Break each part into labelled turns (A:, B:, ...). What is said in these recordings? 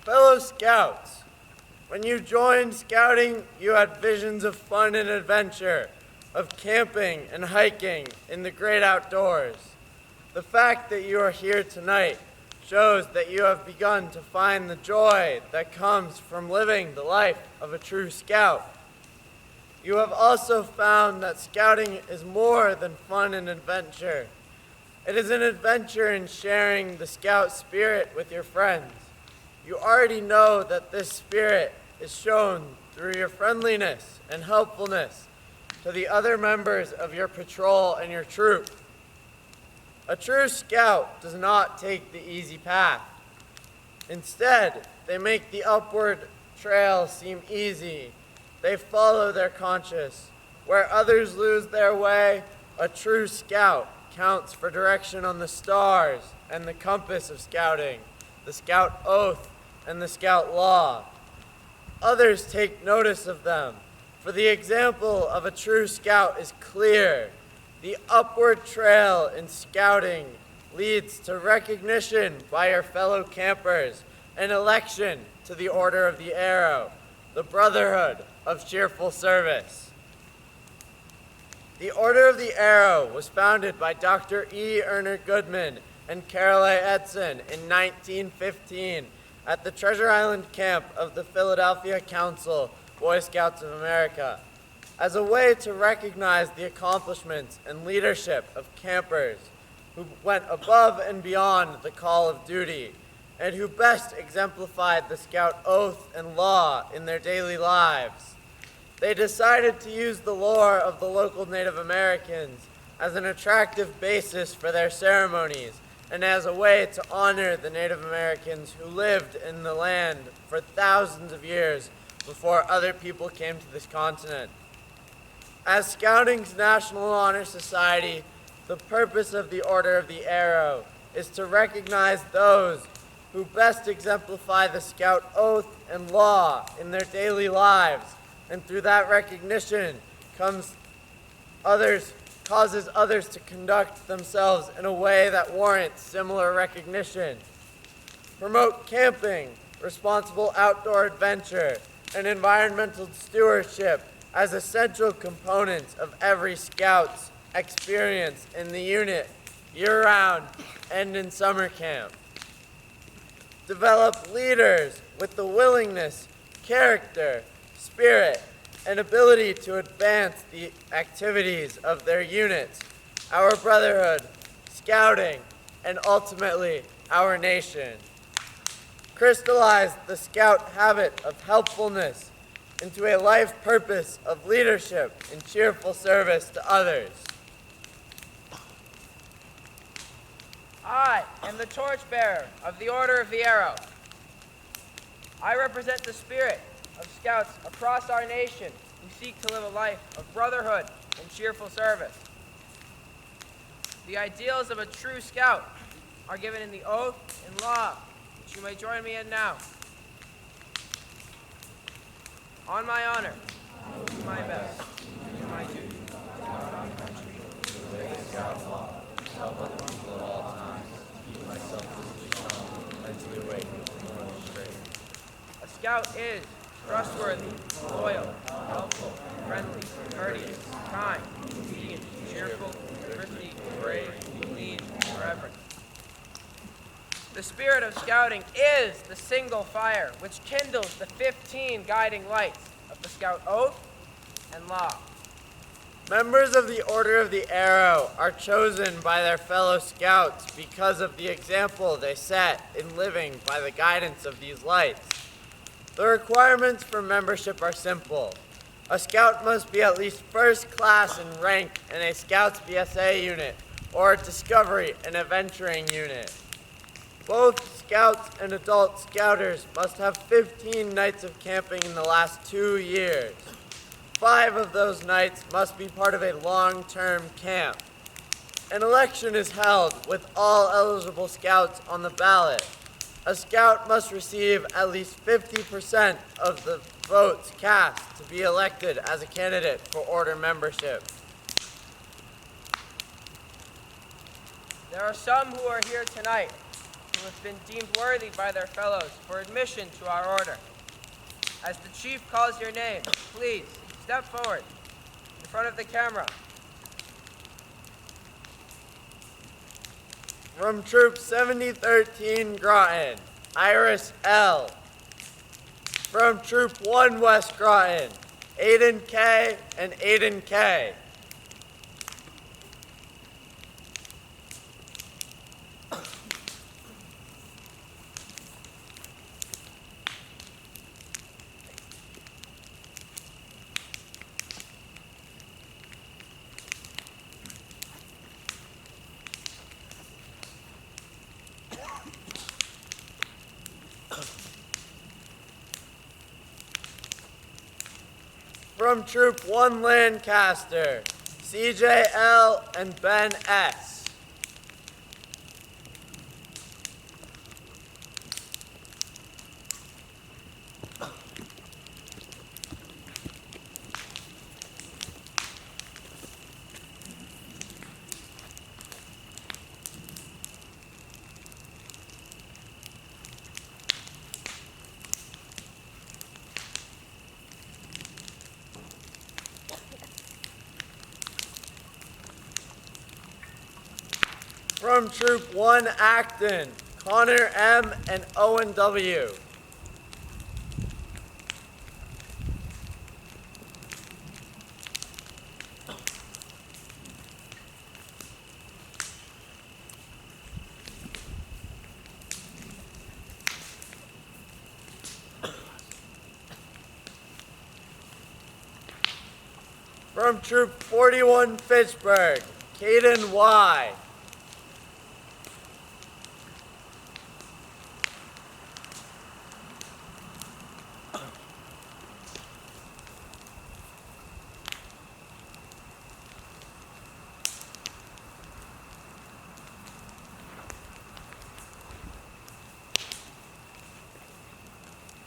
A: Fellow Scouts, when you joined Scouting, you had visions of fun and adventure, of camping and hiking in the great outdoors. The fact that you are here tonight shows that you have begun to find the joy that comes from living the life of a true Scout. You have also found that Scouting is more than fun and adventure. It is an adventure in sharing the Scout spirit with your friends. You already know that this spirit is shown through your friendliness and helpfulness to the other members of your patrol and your troop. A true Scout does not take the easy path. Instead, they make the upward trail seem easy. They follow their conscience. Where others lose their way, a true Scout counts for direction on the stars and the compass of Scouting, the Scout oath and the Scout law. Others take notice of them, for the example of a true Scout is clear. The upward trail in Scouting leads to recognition by your fellow campers and election to the Order of the Arrow, the Brotherhood of Cheerful Service. The Order of the Arrow was founded by Dr. E. Erner Goodman and Carol A. Edson in 1915 at the Treasure Island camp of the Philadelphia Council, Boy Scouts of America, as a way to recognize the accomplishments and leadership of campers who went above and beyond the call of duty and who best exemplified the Scout oath and law in their daily lives. They decided to use the lore of the local Native Americans as an attractive basis for their ceremonies and as a way to honor the Native Americans who lived in the land for thousands of years before other people came to this continent. As Scouting's National Honor Society, the purpose of the Order of the Arrow is to recognize those who best exemplify the Scout oath and law in their daily lives, and through that recognition causes others to conduct themselves in a way that warrants similar recognition. Promote camping, responsible outdoor adventure, and environmental stewardship as essential components of every Scout's experience in the unit, year-round, and in summer camp. Develop leaders with the willingness, character, spirit, and ability to advance the activities of their units, our brotherhood, Scouting, and ultimately our nation. Crystallize the Scout habit of helpfulness into a life purpose of leadership and cheerful service to others.
B: I am the torchbearer of the Order of the Arrow. I represent the spirit of Scouts across our nation who seek to live a life of brotherhood and cheerful service. The ideals of a true Scout are given in the oath and law, which you may join me in now. On my honor, I will do my best to do my duty to guard our country, to obey the Scout law, to help other people at all times, to keep myself physically strong, and to be awake from mortal straight. A Scout is trustworthy, loyal, helpful, friendly, courteous, kind, obedient, cheerful, thrifty, brave, clean, and reverent. The spirit of Scouting is the single fire which kindles the 15 guiding lights of the Scout oath and law.
A: Members of the Order of the Arrow are chosen by their fellow Scouts because of the example they set in living by the guidance of these lights. The requirements for membership are simple. A Scout must be at least first class in rank in a Scouts BSA unit or a Discovery and Adventuring unit. Both Scouts and adult Scouters must have 15 nights of camping in the last 2 years. 5 of those nights must be part of a long-term camp. An election is held with all eligible Scouts on the ballot. A Scout must receive at least 50% of the votes cast to be elected as a candidate for Order membership.
B: There are some who are here tonight who who have been deemed worthy by their fellows for admission to our order. As the chief calls your name, please step forward in front of the camera.
A: From Troop 7013 Groton, Iris L. From Troop 1 West Groton, Aiden K. and Aiden K. From Troop 1 Lancaster, CJL and Ben S. From Troop 1 Acton, Connor M. and Owen W. From Troop 41 Fitchburg, Caden Y.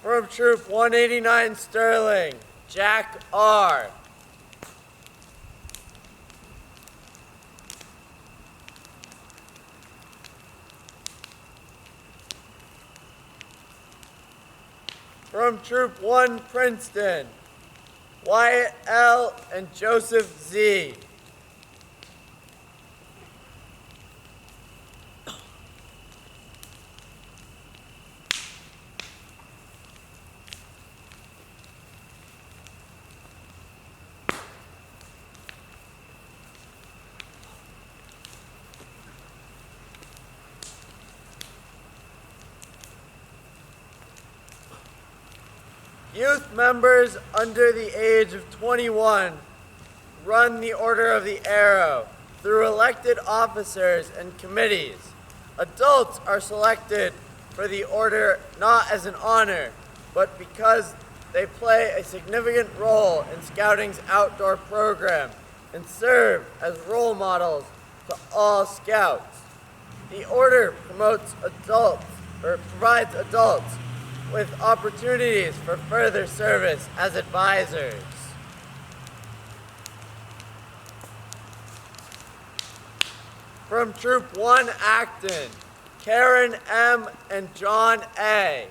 A: From Troop 189 Sterling, Jack R. From Troop 1 Princeton, Wyatt L. and Joseph Z. Youth members under the age of 21 run the Order of the Arrow through elected officers and committees. Adults are selected for the order not as an honor, but because they play a significant role in Scouting's outdoor program and serve as role models to all Scouts. The order provides adults with opportunities for further service as advisors. From Troop 1 Acton, Karen M. and John A.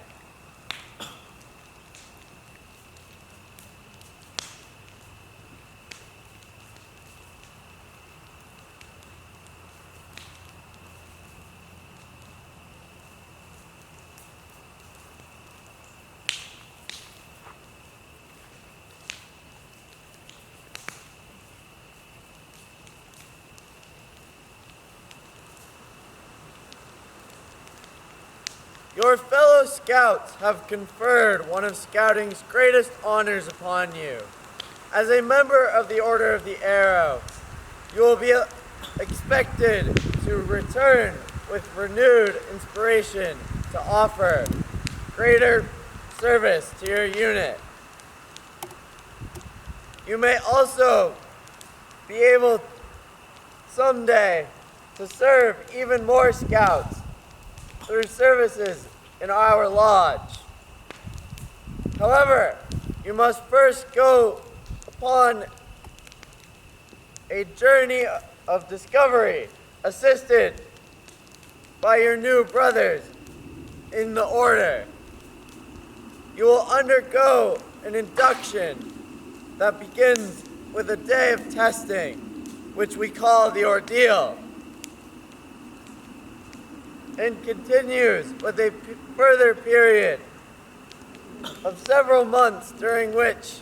A: Your fellow Scouts have conferred one of Scouting's greatest honors upon you. As a member of the Order of the Arrow, you will be expected to return with renewed inspiration to offer greater service to your unit. You may also be able someday to serve even more Scouts through services in our lodge. However, you must first go upon a journey of discovery assisted by your new brothers in the order. You will undergo an induction that begins with a day of testing, which we call the ordeal, and continues with a further period of several months during which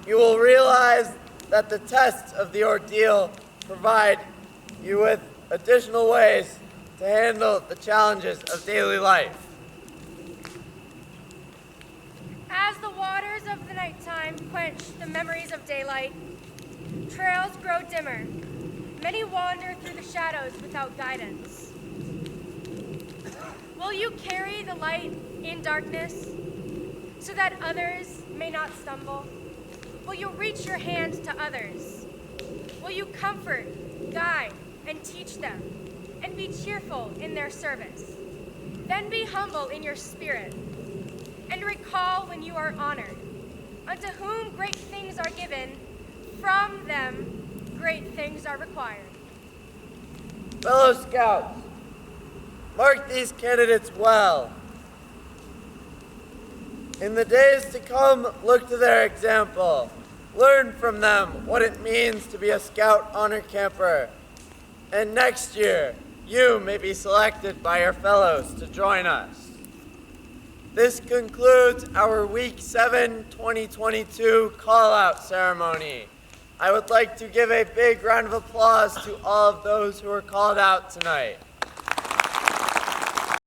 A: you will realize that the tests of the ordeal provide you with additional ways to handle the challenges of daily life.
C: As the waters of the nighttime quench the memories of daylight, trails grow dimmer. Many wander through the shadows without guidance. Will you carry the light in darkness so that others may not stumble? Will you reach your hand to others? Will you comfort, guide, and teach them, and be cheerful in their service? Then be humble in your spirit, and recall when you are honored. Unto whom great things are given, from them great things are required.
A: Fellow Scouts, mark these candidates well. In the days to come, look to their example. Learn from them what it means to be a Scout honor camper. And next year, you may be selected by your fellows to join us. This concludes our Week 7 2022 call-out ceremony. I would like to give a big round of applause to all of those who were called out tonight.